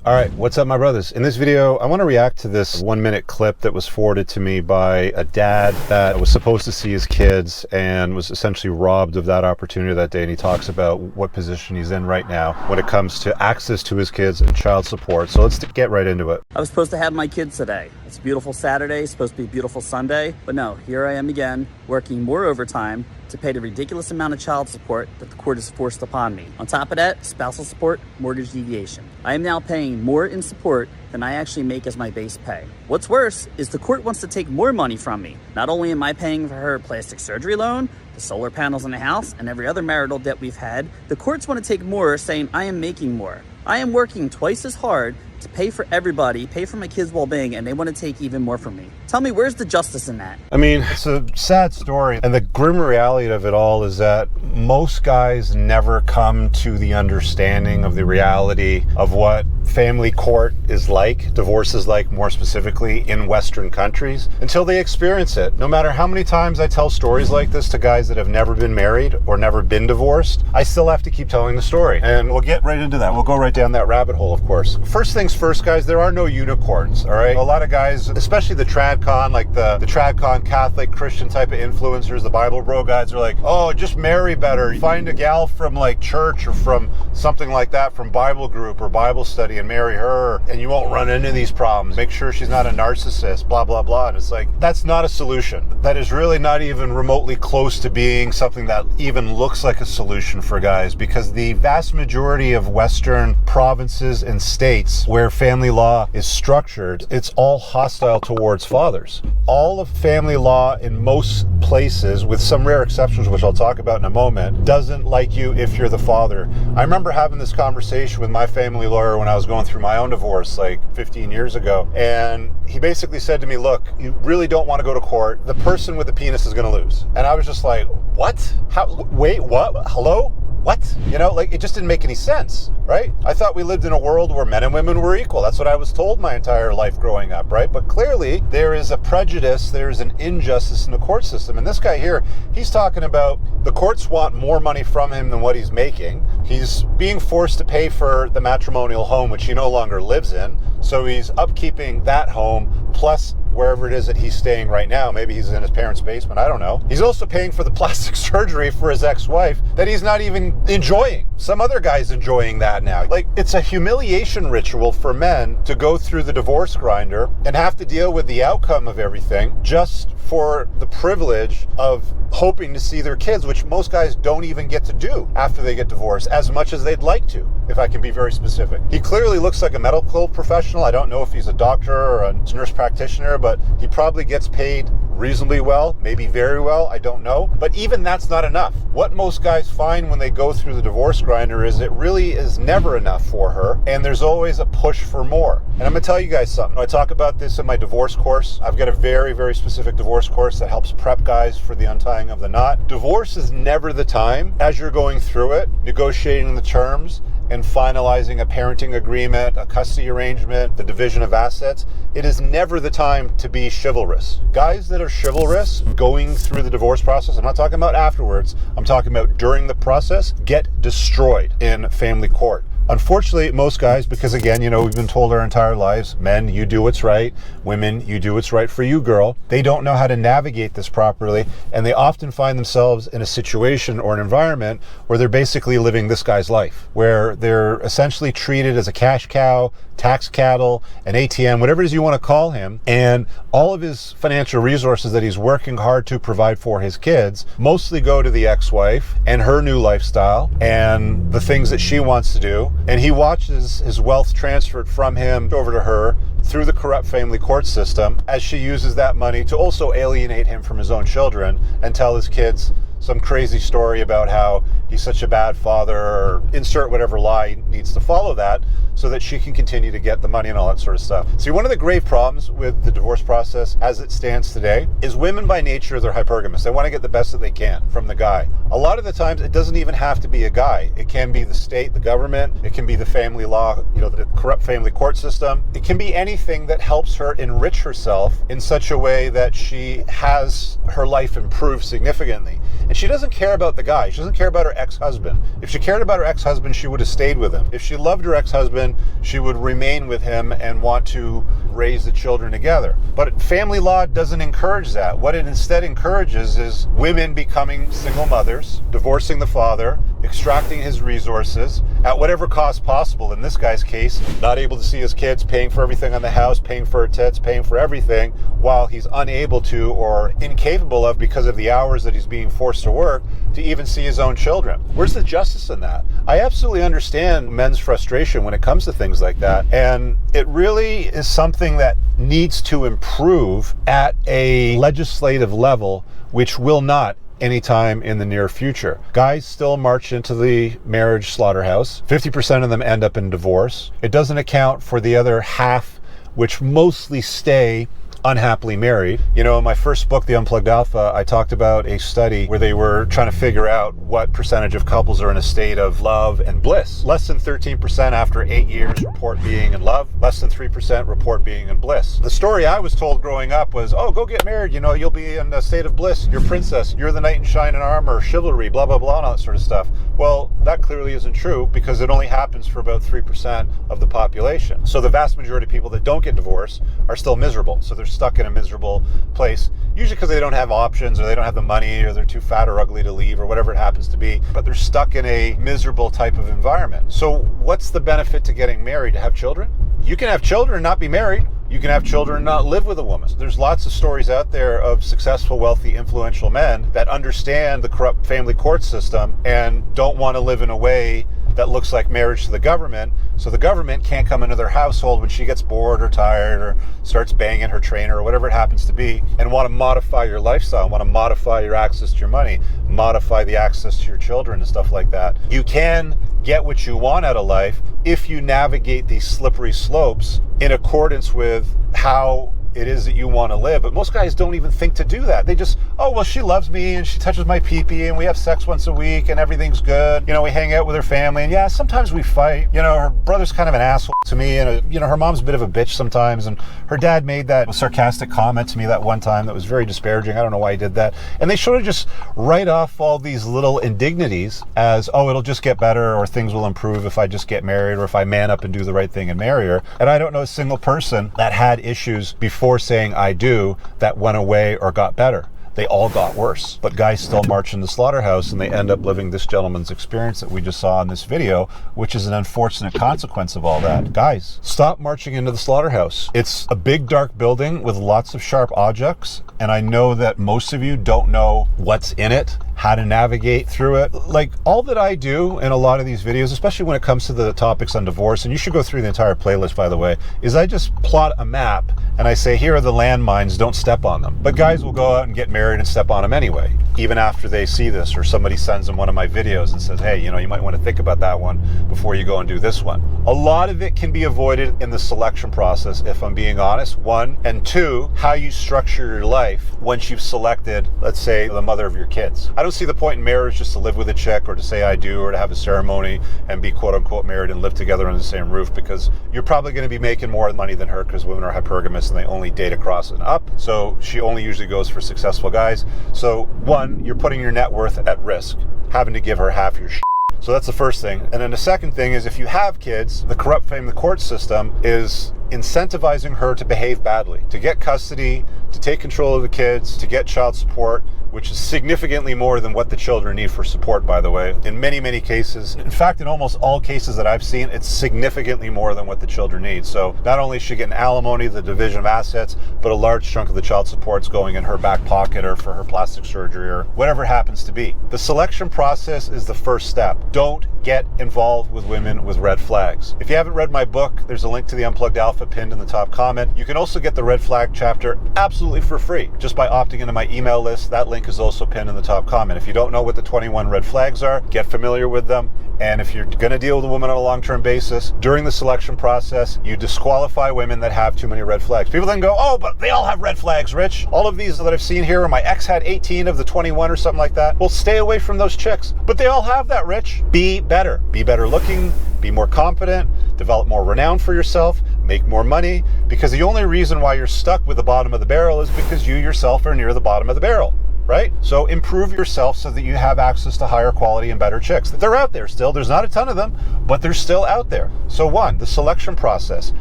All right, what's up, my brothers? In this video, I want to react to this 1-minute clip that was forwarded to me by a dad that was supposed to see his kids and was essentially robbed of that opportunity that day. And he talks about what position he's in right now when it comes to access to his kids and child support. So let's get right into it. I was supposed to have my kids today. It's a beautiful Saturday, supposed to be a beautiful Sunday. But no, here I am again, working more overtime to pay the ridiculous amount of child support that the court has forced upon me. On top of that, spousal support, mortgage deviation. I am now paying more in support than I actually make as my base pay. What's worse is the court wants to take more money from me. Not only am I paying for her plastic surgery loan, the solar panels in the house, and every other marital debt we've had, the courts want to take more, saying I am making more. I am working twice as hard to pay for everybody, pay for my kids' well-being, and they want to take even more from me. Tell me, where's the justice in that? I mean, it's a sad story, and the grim reality of it all is that most guys never come to the understanding of the reality of what family court is like, divorce is like more specifically in Western countries, until they experience it. No matter how many times I tell stories like this to guys that have never been married or never been divorced, I still have to keep telling the story. And we'll get right into that. We'll go right down that rabbit hole, of course. First things first, guys, there are no unicorns, all right? A lot of guys, especially the tradcon, like the tradcon Catholic Christian type of influencers, the Bible bro guys are like, oh, just marry better. Find a gal from like church or from something like that, from Bible group or Bible study, and marry her, and you won't run into these problems. Make sure she's not a narcissist, blah, blah, blah. And it's like, that's not a solution. That is really not even remotely close to being something that even looks like a solution for guys, because the vast majority of Western provinces and states where family law is structured, it's all hostile towards fathers. All of family law in most places, with some rare exceptions, which I'll talk about in a moment, doesn't like you if you're the father. I remember having this conversation with my family lawyer when I was going through my own divorce like 15 years ago, and he basically said to me, look, you really don't want to go to court. The person with the penis is going to lose. And I was just like, what? How? Wait, what? Hello? What? You know, like, it just didn't make any sense, right? I thought we lived in a world where men and women were equal. That's what I was told my entire life growing up, right? But clearly there is a prejudice, there's an injustice in the court system. And this guy here, he's talking about the courts want more money from him than what he's making. He's being forced to pay for the matrimonial home, which he no longer lives in. So he's upkeeping that home, plus wherever it is that he's staying right now. Maybe he's in his parents' basement, I don't know. He's also paying for the plastic surgery for his ex-wife that he's not even enjoying. Some other guy's enjoying that now. Like, it's a humiliation ritual for men to go through the divorce grinder and have to deal with the outcome of everything just for the privilege of hoping to see their kids, which most guys don't even get to do after they get divorced, as much as they'd like to, if I can be very specific. He clearly looks like a medical professional. I don't know if he's a doctor or a nurse practitioner, but he probably gets paid reasonably well, maybe very well, I don't know. But even that's not enough. What most guys find when they go through the divorce grinder is it really is never enough for her, and there's always a push for more. And I'm gonna tell you guys something. I talk about this in my divorce course. I've got a very, very specific divorce course that helps prep guys for the untying of the knot. Divorce is never the time, as you're going through it, negotiating the terms, and finalizing a parenting agreement, a custody arrangement, the division of assets. It is never the time to be chivalrous. Guys that are chivalrous going through the divorce process, I'm not talking about afterwards, I'm talking about during the process, get destroyed in family court. Unfortunately, most guys, because again, you know, we've been told our entire lives, men, you do what's right. Women, you do what's right for you, girl. They don't know how to navigate this properly, and they often find themselves in a situation or an environment where they're basically living this guy's life, where they're essentially treated as a cash cow, tax cattle, an ATM, whatever it is you want to call him, and all of his financial resources that he's working hard to provide for his kids mostly go to the ex-wife and her new lifestyle and the things that she wants to do. And he watches his wealth transferred from him over to her through the corrupt family court system as she uses that money to also alienate him from his own children and tell his kids some crazy story about how he's such a bad father, or insert whatever lie needs to follow that, so that she can continue to get the money and all that sort of stuff. See, one of the grave problems with the divorce process as it stands today is women by nature, they're hypergamous. They want to get the best that they can from the guy. A lot of the times it doesn't even have to be a guy. It can be the state, the government, it can be the family law, you know, the corrupt family court system. It can be anything that helps her enrich herself in such a way that she has her life improve significantly. And she doesn't care about the guy. She doesn't care about her ex-husband. If she cared about her ex-husband, she would have stayed with him. If she loved her ex-husband, reason, she would remain with him and want to raise the children together. But family law doesn't encourage that. What it instead encourages is women becoming single mothers, divorcing the father, extracting his resources at whatever cost possible. In this guy's case, not able to see his kids, paying for everything on the house, paying for her tits, paying for everything, while he's unable to or incapable of, because of the hours that he's being forced to work, to even see his own children. Where's the justice in that? I absolutely understand men's frustration when it comes to things like that, and it really is something that needs to improve at a legislative level, which will not anytime in the near future. Guys still march into the marriage slaughterhouse. 50% of them end up in divorce. It doesn't account for the other half, which mostly stay unhappily married. You know, in my first book, The Unplugged Alpha, I talked about a study where they were trying to figure out what percentage of couples are in a state of love and bliss. Less than 13% after 8 years report being in love. Less than 3% report being in bliss. The story I was told growing up was, oh, go get married, you know, you'll be in a state of bliss. You're princess. You're the knight in shining armor, chivalry, blah, blah, blah, and all that sort of stuff. Well, that clearly isn't true, because it only happens for about 3% of the population. So the vast majority of people that don't get divorced are still miserable. So they're stuck in a miserable place, usually because they don't have options, or they don't have the money, or they're too fat or ugly to leave, or whatever it happens to be, but they're stuck in a miserable type of environment. So what's the benefit to getting married? To have children? You can have children and not be married. You can have children and not live with a woman. There's lots of stories out there of successful, wealthy, influential men that understand the corrupt family court system and don't want to live in a way that looks like marriage to the government, so the government can't come into their household when she gets bored or tired or starts banging her trainer or whatever it happens to be, and want to modify your lifestyle, want to modify your access to your money, modify the access to your children and stuff like that. You can get what you want out of life if you navigate these slippery slopes in accordance with how it is that you want to live. But most guys don't even think to do that. They just, oh, well, she loves me and she touches my pee-pee and we have sex once a week and everything's good. You know, we hang out with her family, and yeah, sometimes we fight. You know, her brother's kind of an asshole to me, and you know, her mom's a bit of a bitch sometimes, and her dad made that sarcastic comment to me that one time that was very disparaging. I don't know why he did that. And they sort of just write off all these little indignities as, oh, it'll just get better, or things will improve if I just get married, or if I man up and do the right thing and marry her. And I don't know a single person that had issues before saying I do that went away or got better. They all got worse. But guys still march in the slaughterhouse, and they end up living this gentleman's experience that we just saw in this video, which is an unfortunate consequence of all that. Guys, stop marching into the slaughterhouse. It's a big dark building with lots of sharp objects, and I know that most of you don't know what's in it, how to navigate through it. Like, all that I do in a lot of these videos, especially when it comes to the topics on divorce, and you should go through the entire playlist, by the way, is I just plot a map and I say, here are the landmines, don't step on them. But guys will go out and get married and step on them anyway, even after they see this, or somebody sends them one of my videos and says, hey, you know, you might want to think about that one before you go and do this one. A lot of it can be avoided in the selection process, if I'm being honest, one. And two, how you structure your life once you've selected, let's say, the mother of your kids. I don't see the point in marriage just to live with a chick, or to say I do, or to have a ceremony and be quote unquote married and live together under the same roof, because you're probably going to be making more money than her, because women are hypergamous and they only date across and up. So she only usually goes for successful guys. So one, you're putting your net worth at risk, having to give her half your shit. So that's the first thing. And then the second thing is, if you have kids, the corrupt family court system is incentivizing her to behave badly, to get custody, to take control of the kids, to get child support, which is significantly more than what the children need for support, by the way. In many, many cases, in fact, in almost all cases that I've seen, it's significantly more than what the children need. So not only is she getting alimony, the division of assets, but a large chunk of the child support's going in her back pocket, or for her plastic surgery, or whatever it happens to be. The selection process is the first step. Don't get involved with women with red flags. If you haven't read my book, there's a link to the Unplugged Alpha pinned in the top comment. You can also get the red flag chapter absolutely for free just by opting into my email list. That link is also pinned in the top comment. If you don't know what the 21 red flags are, get familiar with them. And if you're going to deal with a woman on a long-term basis, during the selection process, you disqualify women that have too many red flags. People then go, oh, but they all have red flags, Rich. All of these that I've seen here, my ex had 18 of the 21 or something like that. Well, stay away from those chicks. But they all have that, Rich. Be better. Be better looking. Be more confident. Develop more renown for yourself. Make more money. Because the only reason why you're stuck with the bottom of the barrel is because you yourself are near the bottom of the barrel. right? So improve yourself so that you have access to higher quality and better chicks. They're out there still. There's not a ton of them, but they're still out there. So one, the selection process.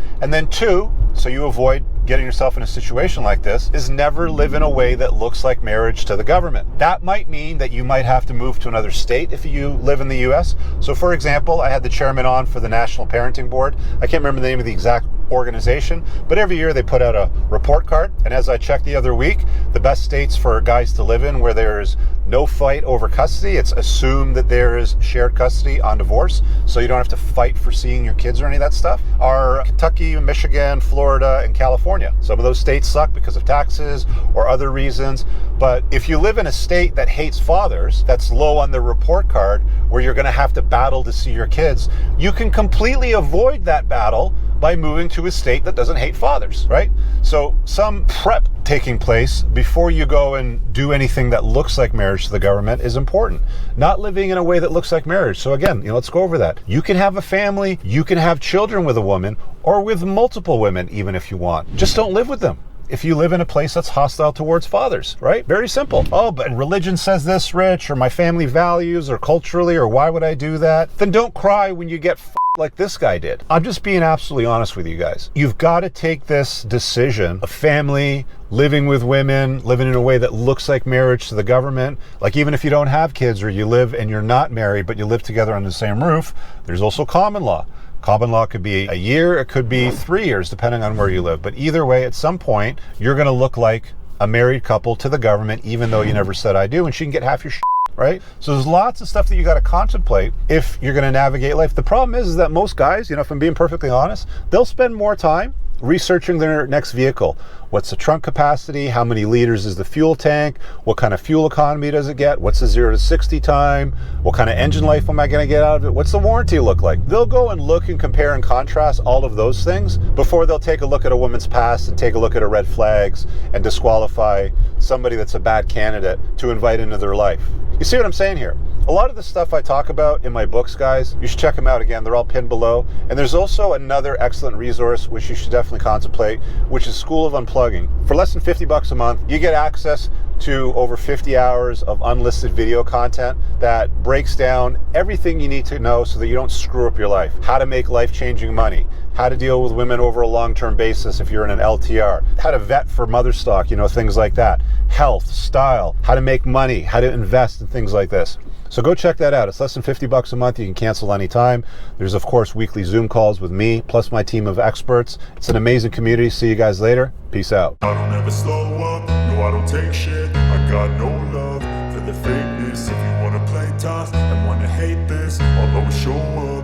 And then two, so you avoid getting yourself in a situation like this, is never live in a way that looks like marriage to the government. That might mean that you might have to move to another state if you live in the US. So for example, I had the chairman on for the National Parenting Board. I can't remember the name of the exact organization, but every year they put out a report card. And as I checked the other week, the best states for guys to live in where there's no fight over custody, it's assumed that there is shared custody on divorce, so you don't have to fight for seeing your kids or any of that stuff, are Kentucky, Michigan, Florida, and California. Some of those states suck because of taxes or other reasons, but if you live in a state that hates fathers, that's low on the report card, where you're going to have to battle to see your kids, you can completely avoid that battle by moving to a state that doesn't hate fathers, right? So some prep taking place before you go and do anything that looks like marriage to the government is important. Not living in a way that looks like marriage. So again, let's go over that. You can have a family, you can have children with a woman, or with multiple women even if you want. Just don't live with them if you live in a place that's hostile towards fathers, right? Very simple. Oh, but religion says this, Rich, or my family values, or culturally, or why would I do that? Then don't cry when you get like this guy did. I'm just being absolutely honest with you guys. You've got to take this decision of family, living with women, living in a way that looks like marriage to the government. Like even if you don't have kids or you live and you're not married, but you live together under the same roof, there's also common law. Common law could be a year, it could be 3 years, depending on where you live. But either way, at some point, you're going to look like a married couple to the government, even though you never said I do, and she can get half your shit. Right? So there's lots of stuff that you got to contemplate if you're going to navigate life. The problem is that most guys, if I'm being perfectly honest, they'll spend more time researching their next vehicle. What's the trunk capacity? How many liters is the fuel tank? What kind of fuel economy does it get? What's the 0 to 60 time? What kind of engine life am I going to get out of it? What's the warranty look like? They'll go and look and compare and contrast all of those things before they'll take a look at a woman's past and take a look at her red flags and disqualify somebody that's a bad candidate to invite into their life. You see what I'm saying here? A lot of the stuff I talk about in my books, guys, you should check them out again. They're all pinned below. And there's also another excellent resource, which you should definitely contemplate, which is School of Unplugging. For less than $50 a month, you get access to over 50 hours of unlisted video content that breaks down everything you need to know so that you don't screw up your life. How to make life-changing money, how to deal with women over a long-term basis if you're in an LTR, how to vet for mother stock, things like that, health, style, how to make money, how to invest, and things like this. So go check that out. It's less than $50 a month. You can cancel anytime. There's, of course, weekly Zoom calls with me, plus my team of experts. It's an amazing community. See you guys later. Peace out. I don't ever slow up. No, I don't take shit. I got no love for the fakeness. If you want to play tough and want to hate this, I'll always show up.